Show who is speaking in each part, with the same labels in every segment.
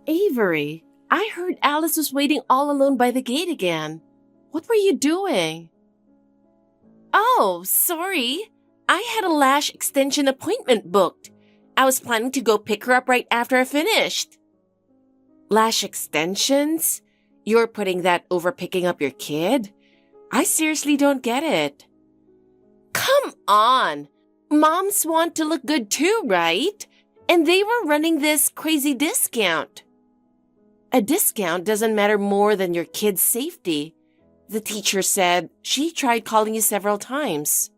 Speaker 1: Avery, I heard Alice was waiting all alone by the gate again. What were you doing? Oh, sorry. I had a lash extension appointment booked. I was planning to go pick her up right after I finished. Lash extensions? You're putting that over picking up your kid? I seriously don't get it. Come on! Moms want to look good too, right? And they were running this crazy discount. A discount doesn't matter more than your kid's safety. The teacher said she tried calling you several times.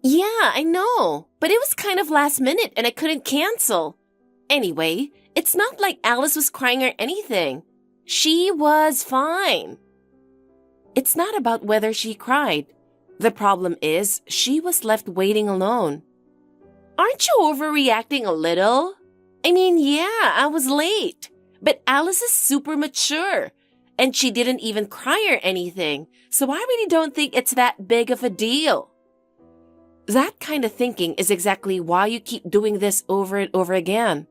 Speaker 1: Yeah, I know, but it was kind of last minute and I couldn't cancel. Anyway, it's not like Alice was crying or anything. She was fine. It's not about whether she cried. The problem is she was left waiting alone. Aren't you overreacting a little? I mean, yeah, I was late, but Alice is super mature. And she didn't even cry or anything, so I really don't think it's that big of a deal. That kind of thinking is exactly why you keep doing this over and over again.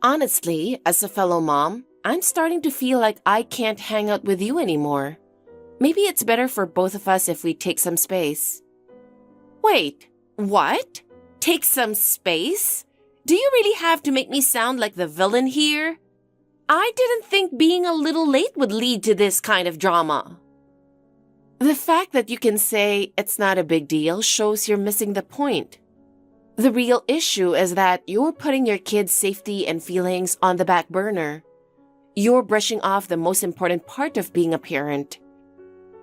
Speaker 1: Honestly, as a fellow mom, I'm starting to feel like I can't hang out with you anymore. Maybe it's better for both of us if we take some space. Wait, what? Take some space? Do you really have to make me sound like the villain here? I didn't think being a little late would lead to this kind of drama. The fact that you can say it's not a big deal shows you're missing the point. The real issue is that you're putting your kid's safety and feelings on the back burner. You're brushing off the most important part of being a parent.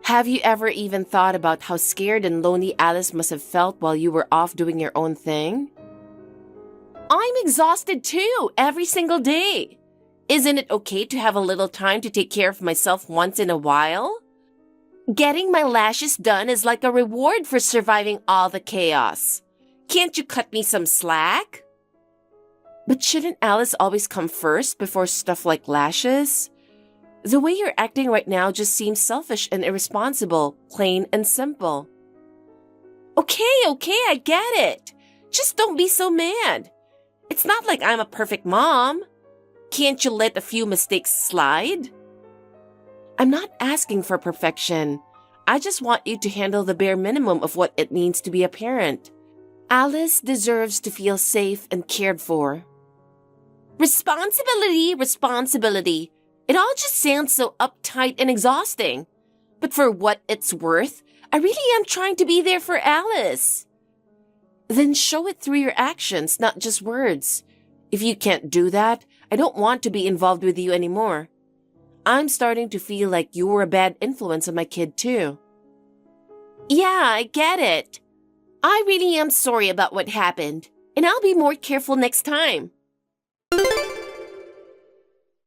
Speaker 1: Have you ever even thought about how scared and lonely Alice must have felt while you were off doing your own thing? I'm exhausted too, every single day. Isn't it okay to have a little time to take care of myself once in a while? Getting my lashes done is like a reward for surviving all the chaos. Can't you cut me some slack? But shouldn't Alice always come first before stuff like lashes? The way you're acting right now just seems selfish and irresponsible, plain and simple. Okay, I get it. Just don't be so mad. It's not like I'm a perfect mom. Can't you let a few mistakes slide? I'm not asking for perfection. I just want you to handle the bare minimum of what it means to be a parent. Alice deserves to feel safe and cared for. Responsibility. It all just sounds so uptight and exhausting. But for what it's worth, I really am trying to be there for Alice. Then show it through your actions, not just words. If you can't do that, I don't want to be involved with you anymore. I'm starting to feel like you were a bad influence on my kid too. Yeah, I get it. I really am sorry about what happened, and I'll be more careful next time.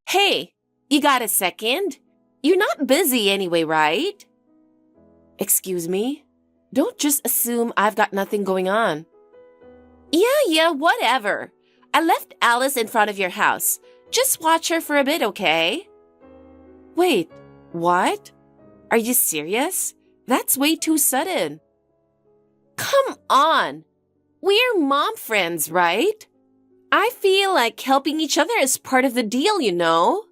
Speaker 1: Hey, you got a second? You're not busy anyway, right? Excuse me? Don't just assume I've got nothing going on. Yeah, whatever. I left Alice in front of your house. Just watch her for a bit, okay? Wait, what? Are you serious? That's way too sudden. Come on. We're mom friends, right? I feel like helping each other is part of the deal, you know?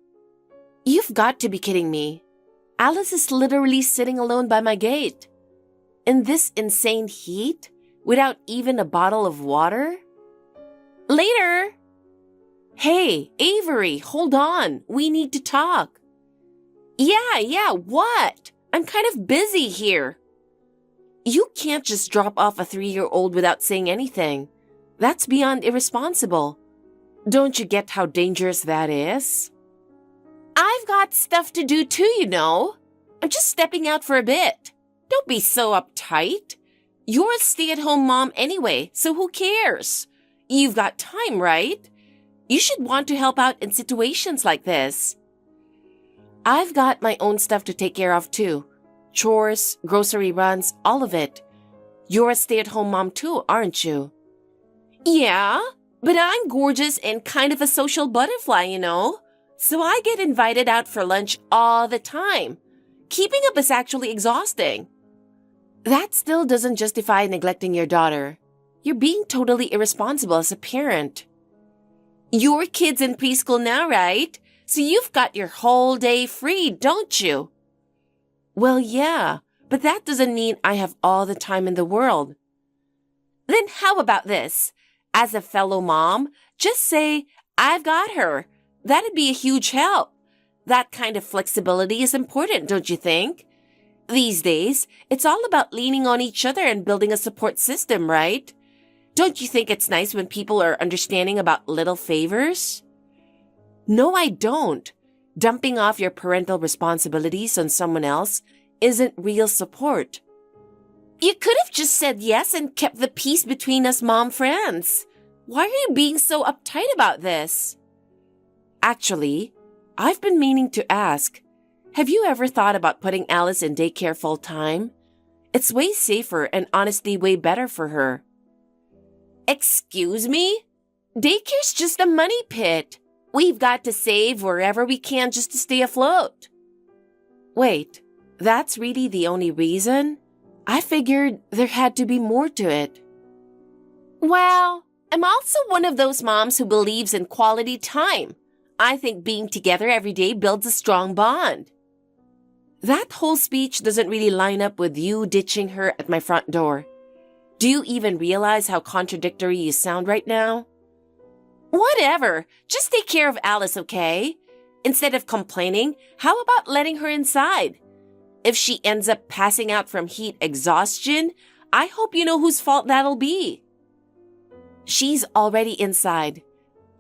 Speaker 1: You've got to be kidding me. Alice is literally sitting alone by my gate. In this insane heat, without even a bottle of water? Later! Hey, Avery, hold on. We need to talk. Yeah, what? I'm kind of busy here. You can't just drop off a 3-year-old without saying anything. That's beyond irresponsible. Don't you get how dangerous that is? I've got stuff to do too, you know. I'm just stepping out for a bit. Don't be so uptight. You're a stay-at-home mom anyway, so who cares? You've got time, right? You should want to help out in situations like this. I've got my own stuff to take care of too. Chores, grocery runs, all of it. You're a stay-at-home mom too, aren't you? Yeah, but I'm gorgeous and kind of a social butterfly, you know. So I get invited out for lunch all the time. Keeping up is actually exhausting. That still doesn't justify neglecting your daughter. You're being totally irresponsible as a parent. Your kid's in preschool now, right? So you've got your whole day free, don't you? Well, yeah, but that doesn't mean I have all the time in the world. Then how about this? As a fellow mom, just say, I've got her. That'd be a huge help. That kind of flexibility is important, don't you think? These days, it's all about leaning on each other and building a support system, right? Don't you think it's nice when people are understanding about little favors? No, I don't. Dumping off your parental responsibilities on someone else isn't real support. You could have just said yes and kept the peace between us mom friends. Why are you being so uptight about this? Actually, I've been meaning to ask, have you ever thought about putting Alice in daycare full-time? It's way safer and honestly way better for her. Excuse me? Daycare's just a money pit. We've got to save wherever we can just to stay afloat. Wait, that's really the only reason? I figured there had to be more to it. Well, I'm also one of those moms who believes in quality time. I think being together every day builds a strong bond. That whole speech doesn't really line up with you ditching her at my front door. Do you even realize how contradictory you sound right now? Whatever. Just take care of Alice, okay? Instead of complaining, how about letting her inside? If she ends up passing out from heat exhaustion, I hope you know whose fault that'll be. She's already inside.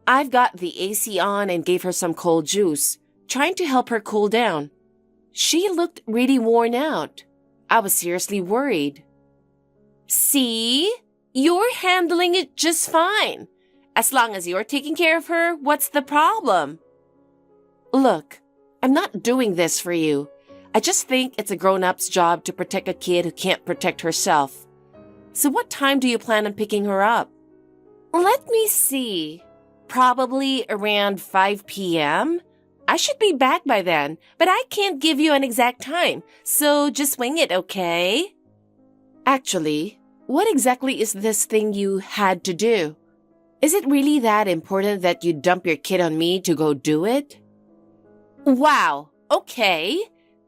Speaker 1: I've got the AC on and gave her some cold juice, trying to help her cool down. She looked really worn out. I was seriously worried. See? You're handling it just fine. As long as you're taking care of her, what's the problem? Look, I'm not doing this for you. I just think it's a grown-up's job to protect a kid who can't protect herself. So what time do you plan on picking her up? Let me see. Probably around 5 p.m.? I should be back by then, but I can't give you an exact time, so just wing it, okay? Actually, what exactly is this thing you had to do? Is it really that important that you dump your kid on me to go do it? Wow, okay.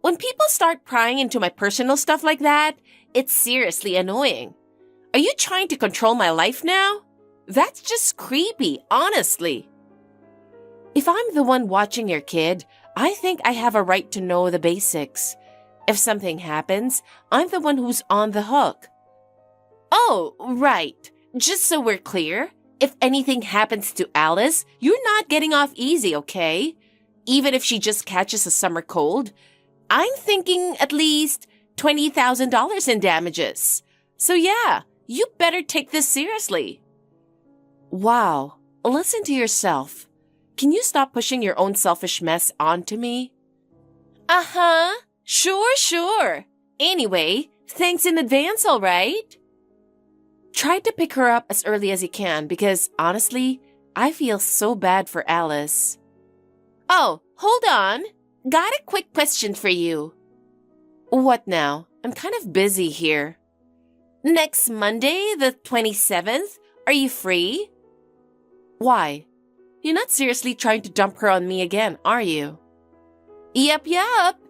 Speaker 1: When people start prying into my personal stuff like that, it's seriously annoying. Are you trying to control my life now? That's just creepy, honestly. If I'm the one watching your kid, I think I have a right to know the basics. If something happens, I'm the one who's on the hook. Oh, right. Just so we're clear, if anything happens to Alice, you're not getting off easy, okay? Even if she just catches a summer cold, I'm thinking at least $20,000 in damages. So yeah, you better take this seriously. Wow, listen to yourself. Can you stop pushing your own selfish mess onto me? Uh-huh, sure. Anyway, thanks in advance, all right? Try to pick her up as early as you can because, honestly, I feel so bad for Alice. Oh, hold on. Got a quick question for you. What now? I'm kind of busy here. Next Monday, the 27th, are you free? Why? You're not seriously trying to dump her on me again, are you? Yup.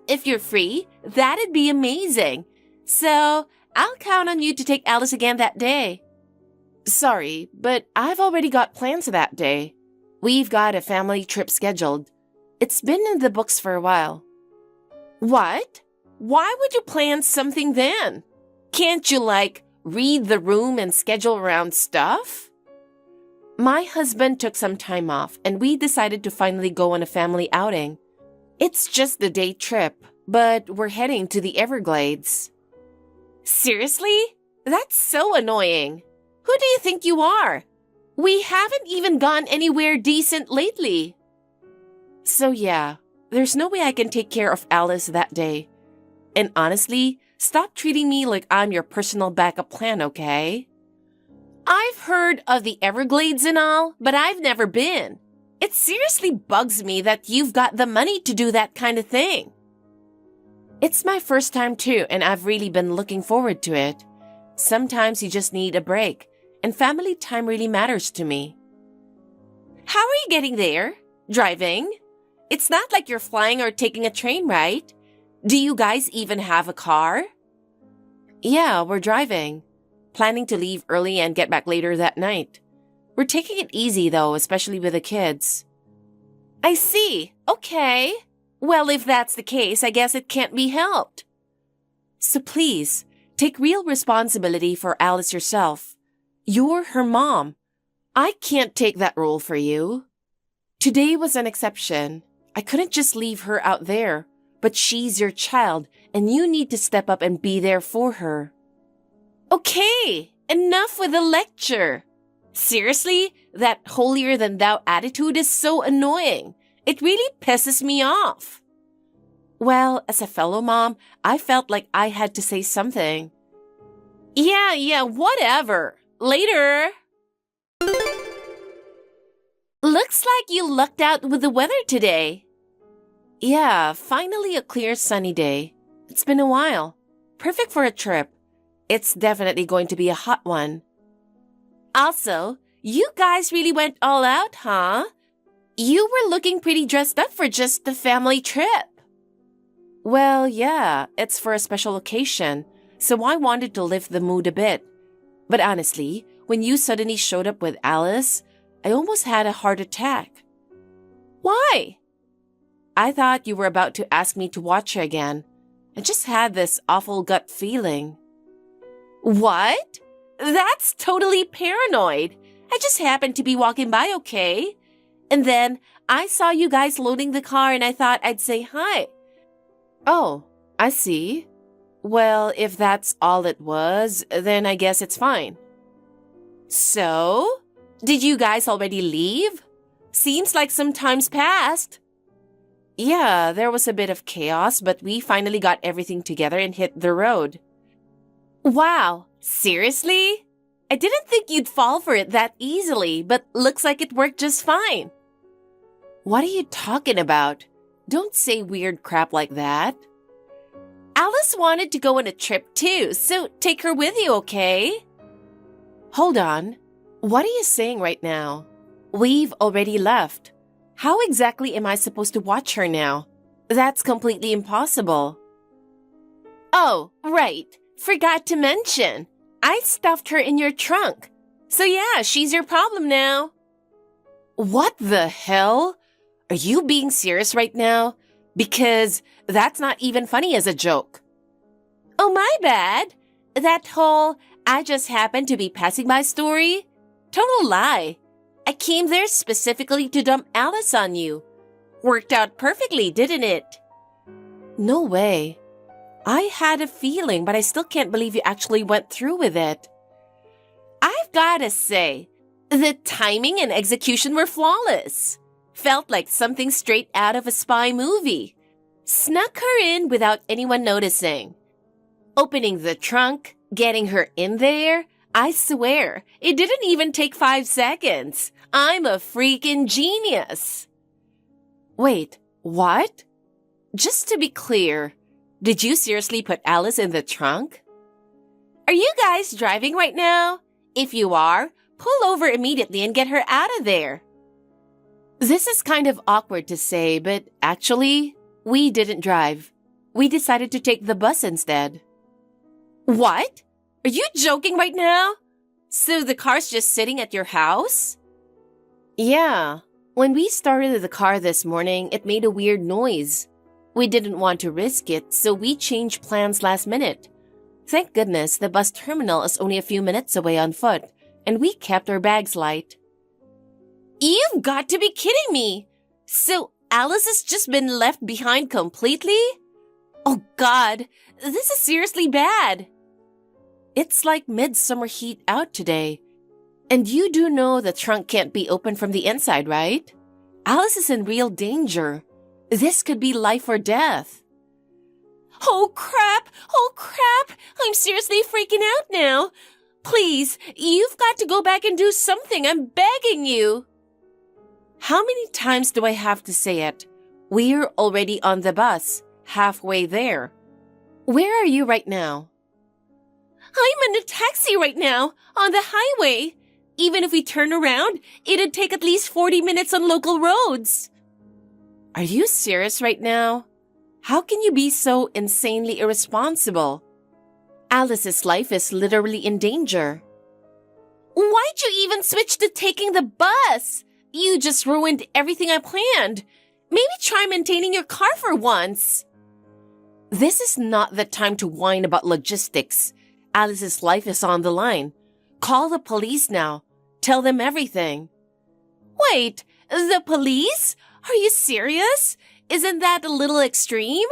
Speaker 1: If you're free, that'd be amazing. So, I'll count on you to take Alice again that day. Sorry, but I've already got plans for that day. We've got a family trip scheduled. It's been in the books for a while. What? Why would you plan something then? Can't you, read the room and schedule around stuff? My husband took some time off, and we decided to finally go on a family outing. It's just a day trip, but we're heading to the Everglades. Seriously? That's so annoying. Who do you think you are? We haven't even gone anywhere decent lately. So yeah, there's no way I can take care of Alice that day. And honestly, stop treating me like I'm your personal backup plan, okay? I've heard of the Everglades and all, but I've never been. It seriously bugs me that you've got the money to do that kind of thing. It's my first time too, and I've really been looking forward to it. Sometimes you just need a break, and family time really matters to me. How are you getting there? Driving? It's not like you're flying or taking a train, right? Do you guys even have a car? Yeah, we're driving. Planning to leave early and get back later that night. We're taking it easy though, especially with the kids. I see. Okay. Well, if that's the case, I guess it can't be helped. So please, take real responsibility for Alice yourself. You're her mom. I can't take that role for you. Today was an exception. I couldn't just leave her out there, but she's your child, and you need to step up and be there for her. Okay, enough with the lecture. Seriously, that holier-than-thou attitude is so annoying. It really pisses me off. Well, as a fellow mom, I felt like I had to say something. Yeah, whatever. Later. Looks like you lucked out with the weather today. Yeah, finally a clear sunny day. It's been a while. Perfect for a trip. It's definitely going to be a hot one. Also, you guys really went all out, huh? You were looking pretty dressed up for just the family trip. Well, yeah, it's for a special occasion, so I wanted to lift the mood a bit. But honestly, when you suddenly showed up with Alice, I almost had a heart attack. Why? I thought you were about to ask me to watch her again. I just had this awful gut feeling. What? That's totally paranoid. I just happened to be walking by, okay? And then I saw you guys loading the car and I thought I'd say hi. Oh, I see. Well, if that's all it was, then I guess it's fine. So? Did you guys already leave? Seems like some time's passed. Yeah, there was a bit of chaos, but we finally got everything together and hit the road. Wow, seriously? I didn't think you'd fall for it that easily, but looks like it worked just fine. What are you talking about? Don't say weird crap like that. Alice wanted to go on a trip too, so take her with you, okay? Hold on. What are you saying right now? We've already left. How exactly am I supposed to watch her now? That's completely impossible. Oh, right. Forgot to mention. I stuffed her in your trunk. So yeah, she's your problem now. What the hell? Are you being serious right now? Because that's not even funny as a joke. Oh, my bad. That whole I just happened to be passing by story? Total lie. I came there specifically to dump Alice on you. Worked out perfectly, didn't it? No way. I had a feeling, but I still can't believe you actually went through with it. I've gotta say, the timing and execution were flawless. Felt like something straight out of a spy movie. Snuck her in without anyone noticing. Opening the trunk, getting her in there, I swear, it didn't even take 5 seconds. I'm a freaking genius. Wait, what? Just to be clear, did you seriously put Alice in the trunk? Are you guys driving right now? If you are, pull over immediately and get her out of there. This is kind of awkward to say, but actually, we didn't drive. We decided to take the bus instead. What? Are you joking right now? So the car's just sitting at your house? Yeah. When we started the car this morning, it made a weird noise. We didn't want to risk it, so we changed plans last minute. Thank goodness the bus terminal is only a few minutes away on foot, and we kept our bags light. You've got to be kidding me! So Alice has just been left behind completely? Oh God, this is seriously bad. It's like midsummer heat out today. And you do know the trunk can't be opened from the inside, right? Alice is in real danger. This could be life or death. Oh crap! Oh crap! I'm seriously freaking out now. Please, you've got to go back and do something. I'm begging you. How many times do I have to say it? We're already on the bus, halfway there. Where are you right now? I'm in a taxi right now, on the highway. Even if we turn around, it'd take at least 40 minutes on local roads. Are you serious right now? How can you be so insanely irresponsible? Alice's life is literally in danger. Why'd you even switch to taking the bus? You just ruined everything I planned. Maybe try maintaining your car for once. This is not the time to whine about logistics. Alice's life is on the line. Call the police now. Tell them everything. Wait, the police? Are you serious? Isn't that a little extreme?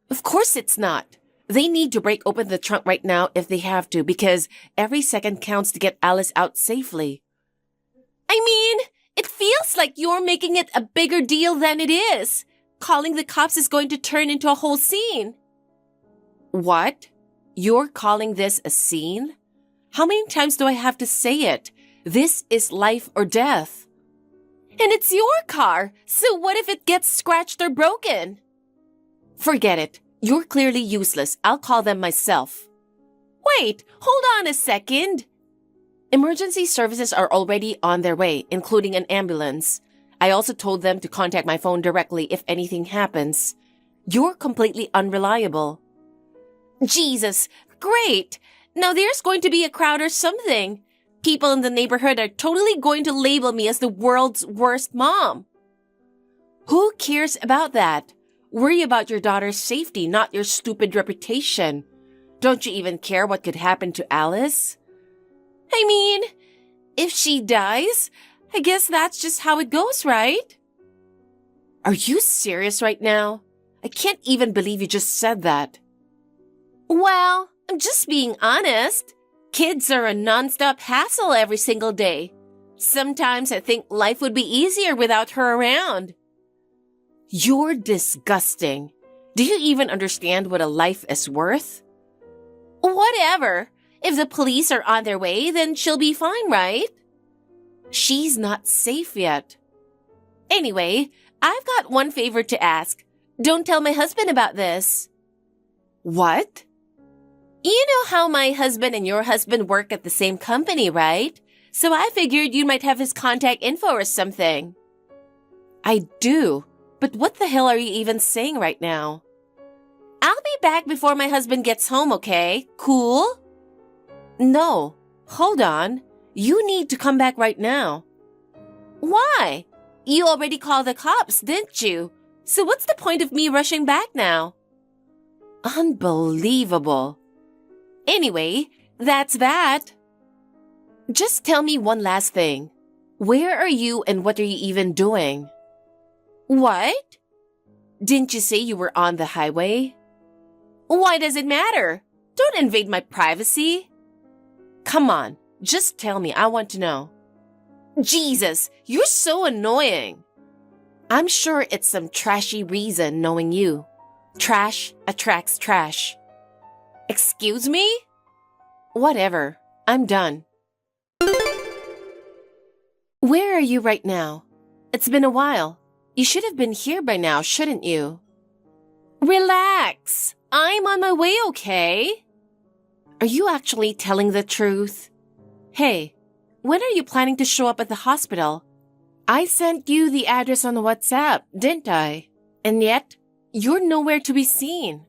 Speaker 1: Of course it's not. They need to break open the trunk right now if they have to, because every second counts to get Alice out safely. I mean, it feels like you're making it a bigger deal than it is. Calling the cops is going to turn into a whole scene. What? You're calling this a scene? How many times do I have to say it? This is life or death. And it's your car, so what if it gets scratched or broken? Forget it. You're clearly useless. I'll call them myself. Wait, hold on a second. Emergency services are already on their way, including an ambulance. I also told them to contact my phone directly if anything happens. You're completely unreliable. Jesus, great. Now there's going to be a crowd or something. People in the neighborhood are totally going to label me as the world's worst mom. Who cares about that? Worry about your daughter's safety, not your stupid reputation. Don't you even care what could happen to Alice? I mean, if she dies, I guess that's just how it goes, right? Are you serious right now? I can't even believe you just said that. Well, I'm just being honest. Kids are a nonstop hassle every single day. Sometimes I think life would be easier without her around. You're disgusting. Do you even understand what a life is worth? Whatever. If the police are on their way, then she'll be fine, right? She's not safe yet. Anyway, I've got one favor to ask. Don't tell my husband about this. What? You know how my husband and your husband work at the same company, right? So I figured you might have his contact info or something. I do, but what the hell are you even saying right now? I'll be back before my husband gets home, okay? Cool? No, hold on. You need to come back right now. Why? You already called the cops, didn't you? So what's the point of me rushing back now? Unbelievable. Anyway, that's that. Just tell me one last thing. Where are you and what are you even doing? What? Didn't you say you were on the highway? Why does it matter? Don't invade my privacy. Come on, just tell me. I want to know. Jesus, you're so annoying. I'm sure it's some trashy reason knowing you. Trash attracts trash. Excuse me? Whatever. I'm done. Where are you right now? It's been a while. You should have been here by now, shouldn't you? Relax. I'm on my way, okay? Are you actually telling the truth? Hey, when are you planning to show up at the hospital? I sent you the address on WhatsApp, didn't I? And yet, you're nowhere to be seen.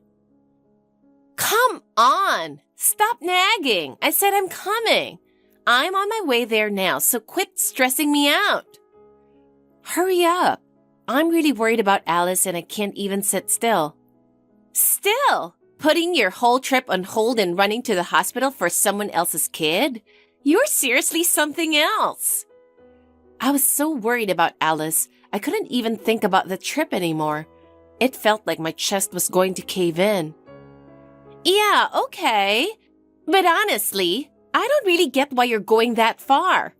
Speaker 1: Come on! Stop nagging! I said I'm coming. I'm on my way there now, so quit stressing me out. Hurry up. I'm really worried about Alice and I can't even sit still. Still? Putting your whole trip on hold and running to the hospital for someone else's kid? You're seriously something else. I was so worried about Alice, I couldn't even think about the trip anymore. It felt like my chest was going to cave in. Yeah, okay. But honestly, I don't really get why you're going that far.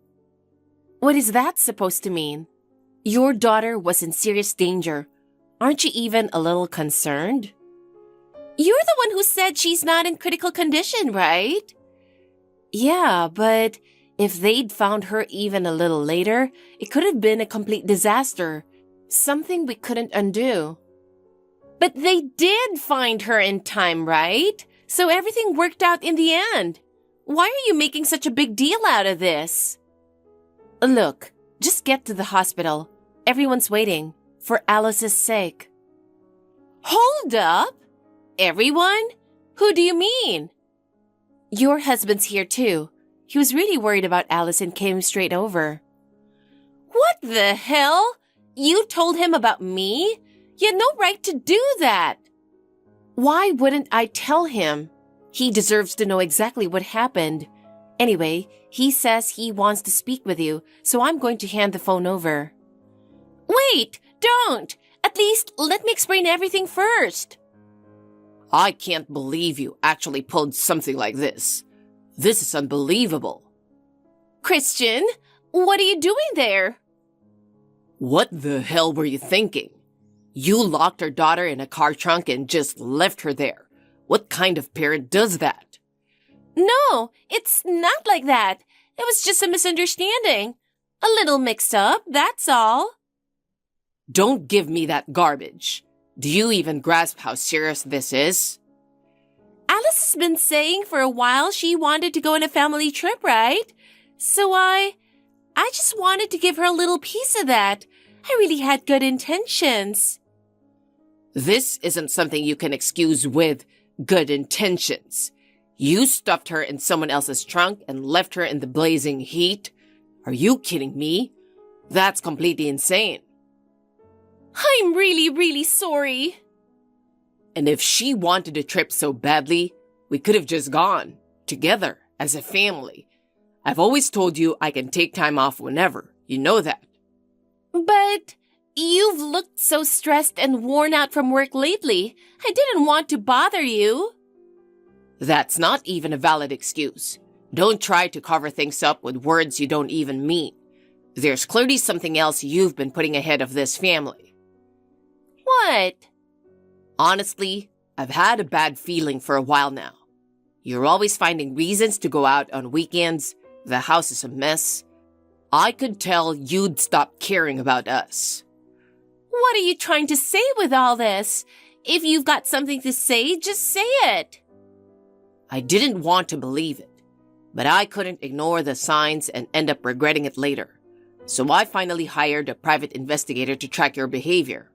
Speaker 1: What is that supposed to mean? Your daughter was in serious danger. Aren't you even a little concerned? You're the one who said she's not in critical condition, right? Yeah, but if they'd found her even a little later, it could have been a complete disaster. Something we couldn't undo. But they did find her in time, right? So everything worked out in the end. Why are you making such a big deal out of this? Look, just get to the hospital. Everyone's waiting. for Alice's sake. Hold up! Everyone? Who do you mean? Your husband's here too. He was really worried about Alice and came straight over. What the hell? You told him about me? You had no right to do that. Why wouldn't I tell him? He deserves to know exactly what happened. Anyway, he says he wants to speak with you, so I'm going to hand the phone over. Wait, don't! At least let me explain everything first. I can't believe you actually pulled something like this. This is unbelievable. Christian, what are you doing there? What the hell were you thinking? You locked our daughter in a car trunk and just left her there. What kind of parent does that? No, it's not like that. It was just a misunderstanding. A little mixed up, that's all. Don't give me that garbage. Do you even grasp how serious this is? Alice has been saying for a while she wanted to go on a family trip, right? So I just wanted to give her a little piece of that. I really had good intentions. This isn't something you can excuse with good intentions. You stuffed her in someone else's trunk and left her in the blazing heat? Are you kidding me? That's completely insane. I'm really, really sorry. And if she wanted a trip so badly, we could have just gone, together, as a family. I've always told you I can take time off whenever. You know that. But you've looked so stressed and worn out from work lately. I didn't want to bother you. That's not even a valid excuse. Don't try to cover things up with words you don't even mean. There's clearly something else you've been putting ahead of this family. What? Honestly, I've had a bad feeling for a while now. You're always finding reasons to go out on weekends. The house is a mess. I could tell you'd stop caring about us. What are you trying to say with all this? If you've got something to say, just say it. I didn't want to believe it, but I couldn't ignore the signs and end up regretting it later. So I finally hired a private investigator to track your behavior.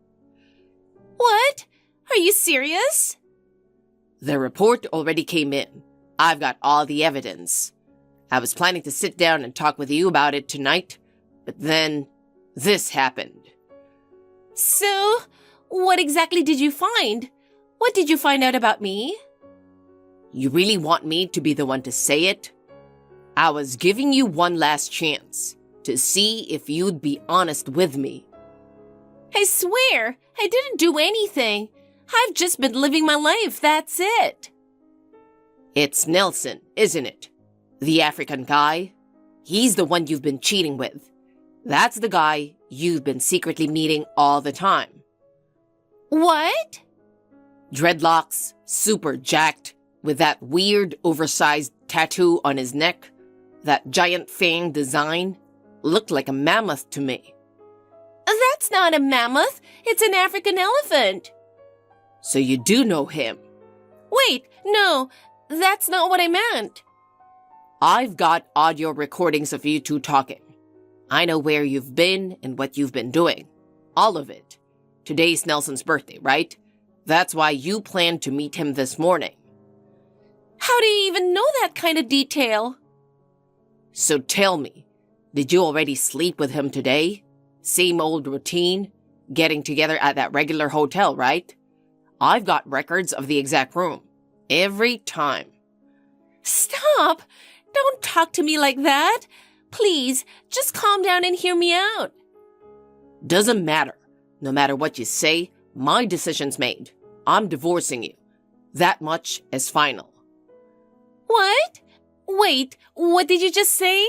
Speaker 1: What? Are you serious? The report already came in. I've got all the evidence. I was planning to sit down and talk with you about it tonight, but then this happened. So, what exactly did you find? What did you find out about me? You really want me to be the one to say it? I was giving you one last chance to see if you'd be honest with me. I swear, I didn't do anything. I've just been living my life, that's it. It's Nelson, isn't it? The African guy? He's the one you've been cheating with. That's the guy you've been secretly meeting all the time. What? Dreadlocks, super jacked, with that weird oversized tattoo on his neck. That giant fang design looked like a mammoth to me. That's not a mammoth, it's an African elephant. So you do know him? Wait, no, that's not what I meant. I've got audio recordings of you two talking. I know where you've been and what you've been doing. All of it. Today's Nelson's birthday, right? That's why you planned to meet him this morning. How do you even know that kind of detail? So tell me, did you already sleep with him today? Same old routine? Getting together at that regular hotel, right? I've got records of the exact room. Every time. Stop! Don't talk to me like that. Please, just calm down and hear me out. Doesn't matter. No matter what you say, my decision's made. I'm divorcing you. That much is final. What? Wait, what did you just say?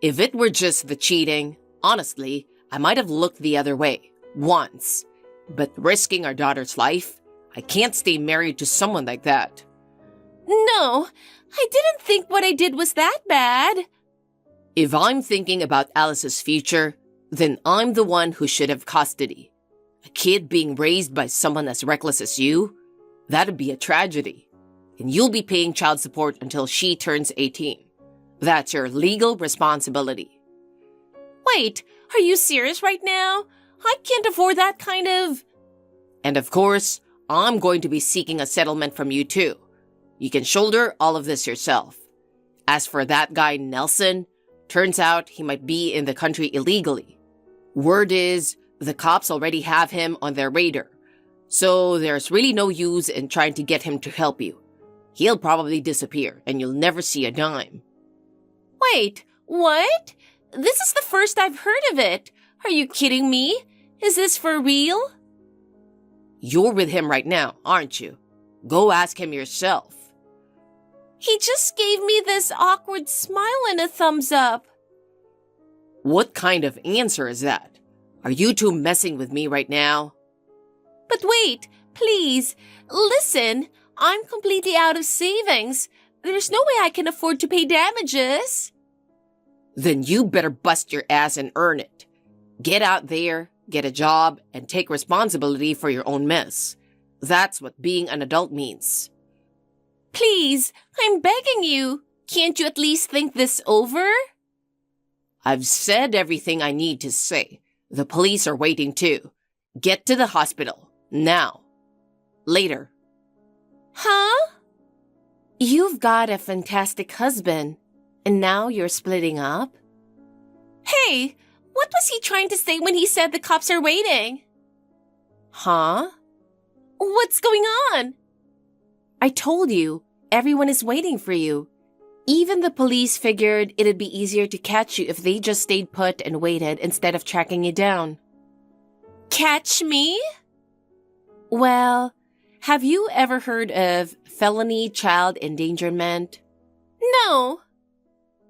Speaker 1: If it were just the cheating, honestly, I might have looked the other way, once. But risking our daughter's life, I can't stay married to someone like that. No, I didn't think what I did was that bad. If I'm thinking about Alice's future, then I'm the one who should have custody. A kid being raised by someone as reckless as you? That'd be a tragedy. And you'll be paying child support until she turns 18. That's your legal responsibility. Wait, are you serious right now? I can't afford that kind of...
Speaker 2: And of course, I'm going to be seeking a settlement from you too. You can shoulder all of this yourself. As for that guy Nelson, turns out he might be in the country illegally. Word is, the cops already have him on their radar. So there's really no use in trying to get him to help you. He'll probably disappear and you'll never see a dime.
Speaker 1: Wait, what? This is the first I've heard of it. Are you kidding me? Is this for real?
Speaker 2: You're with him right now, aren't you? Go ask him yourself.
Speaker 1: He just gave me this awkward smile and a thumbs up.
Speaker 2: What kind of answer is that? Are you two messing with me right now?
Speaker 1: But wait, please, listen. I'm completely out of savings. There's no way I can afford to pay damages.
Speaker 2: Then you better bust your ass and earn it. Get out there, get a job, and take responsibility for your own mess. That's what being an adult means.
Speaker 1: Please, I'm begging you. Can't you at least think this over?
Speaker 2: I've said everything I need to say. The police are waiting too. Get to the hospital. Now. Later.
Speaker 1: Huh?
Speaker 2: You've got a fantastic husband, and now you're splitting up?
Speaker 1: Hey, what was he trying to say when he said the cops are waiting?
Speaker 2: Huh?
Speaker 1: What's going on?
Speaker 2: I told you, everyone is waiting for you. Even the police figured it'd be easier to catch you if they just stayed put and waited instead of tracking you down.
Speaker 1: Catch me?
Speaker 2: Well, have you ever heard of felony child endangerment?
Speaker 1: No.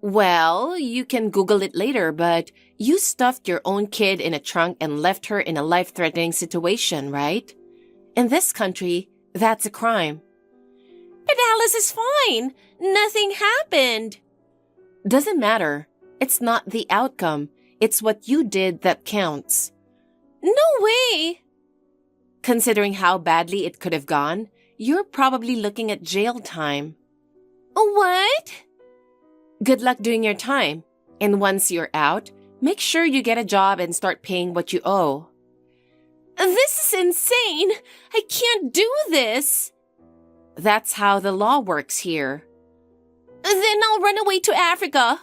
Speaker 2: Well, you can Google it later, but you stuffed your own kid in a trunk and left her in a life-threatening situation, right? In this country, that's a crime.
Speaker 1: But Alice is fine. Nothing happened.
Speaker 2: Doesn't matter. It's not the outcome. It's what you did that counts.
Speaker 1: No way.
Speaker 2: Considering how badly it could have gone, you're probably looking at jail time.
Speaker 1: What?
Speaker 2: Good luck doing your time. And once you're out, make sure you get a job and start paying what you owe.
Speaker 1: This is insane. I can't do this.
Speaker 2: That's how the law works here.
Speaker 1: Then I'll run away to Africa.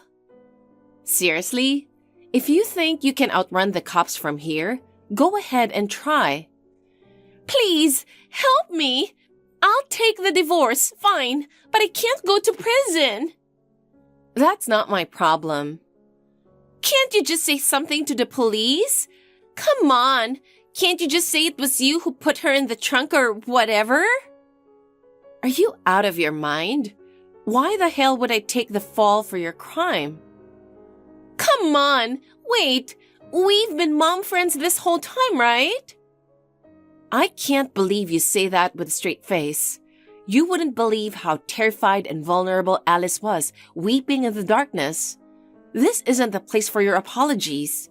Speaker 2: Seriously? If you think you can outrun the cops from here, go ahead and try.
Speaker 1: Please, help me. I'll take the divorce, fine, but I can't go to prison.
Speaker 2: That's not my problem.
Speaker 1: Can't you just say something to the police? Come on, can't you just say it was you who put her in the trunk or whatever?
Speaker 2: Are you out of your mind? Why the hell would I take the fall for your crime?
Speaker 1: Come on, wait, we've been mom friends this whole time, right?
Speaker 2: I can't believe you say that with a straight face. You wouldn't believe how terrified and vulnerable Alice was, weeping in the darkness. This isn't the place for your apologies.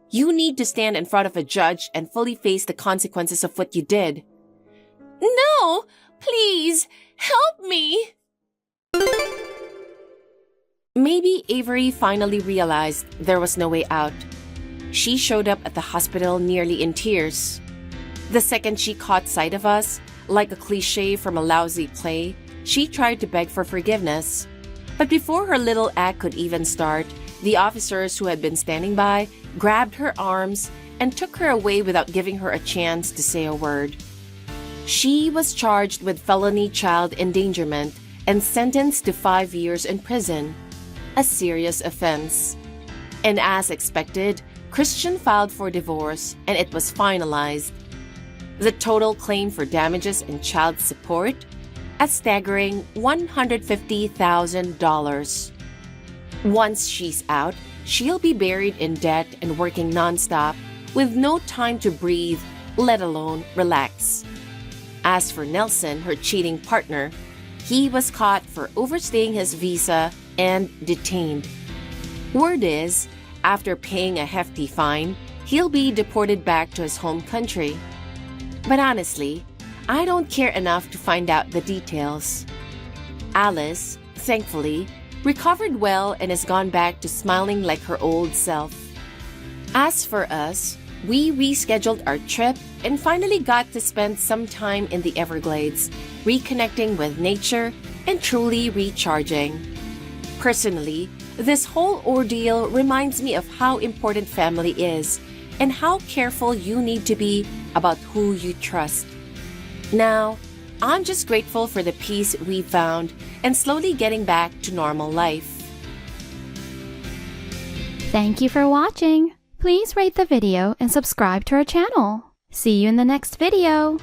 Speaker 2: You need to stand in front of a judge and fully face the consequences of what you did.
Speaker 1: No, please, help me.
Speaker 2: Maybe Avery finally realized there was no way out. She showed up at the hospital nearly in tears. The second she caught sight of us, like a cliche from a lousy play, she tried to beg for forgiveness. But before her little act could even start, the officers who had been standing by grabbed her arms and took her away without giving her a chance to say a word. She was charged with felony child endangerment and sentenced to 5 years in prison, a serious offense. And as expected, Christian filed for divorce and it was finalized. The total claim for damages and child support, a staggering $150,000. Once she's out, she'll be buried in debt and working nonstop with no time to breathe, let alone relax. As for Nelson, her cheating partner, he was caught for overstaying his visa and detained. Word is, after paying a hefty fine, he'll be deported back to his home country. But honestly, I don't care enough to find out the details. Alice, thankfully, recovered well and has gone back to smiling like her old self. As for us, We rescheduled our trip and finally got to spend some time in the Everglades, reconnecting with nature and truly recharging. Personally, this whole ordeal reminds me of how important family is and how careful you need to be about who you trust. Now, I'm just grateful for the peace we found and slowly getting back to normal life.
Speaker 3: Thank you for watching. Please rate the video and subscribe to our channel. See you in the next video.